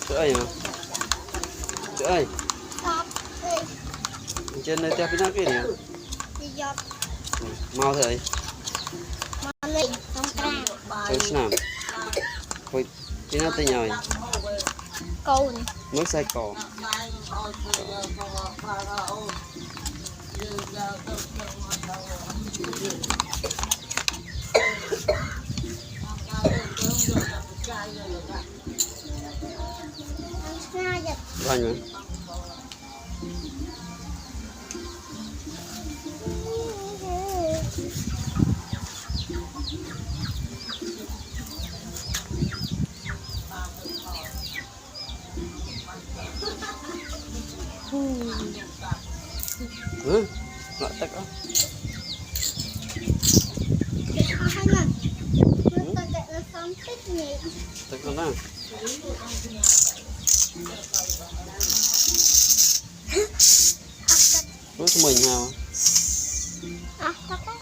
Chơi mà. Chơi. Stop. Trên đây theo cái nắp kia nè. Đi giọt. Mau thôi. Mà lên không ra. Chơi snap. Thôi, cái nắp tay nhồi. Câu nè. Mới xay cỏ. Vâng ạ. Lại tắc á. Tắc con nào. Với mình hào. À, tắc á.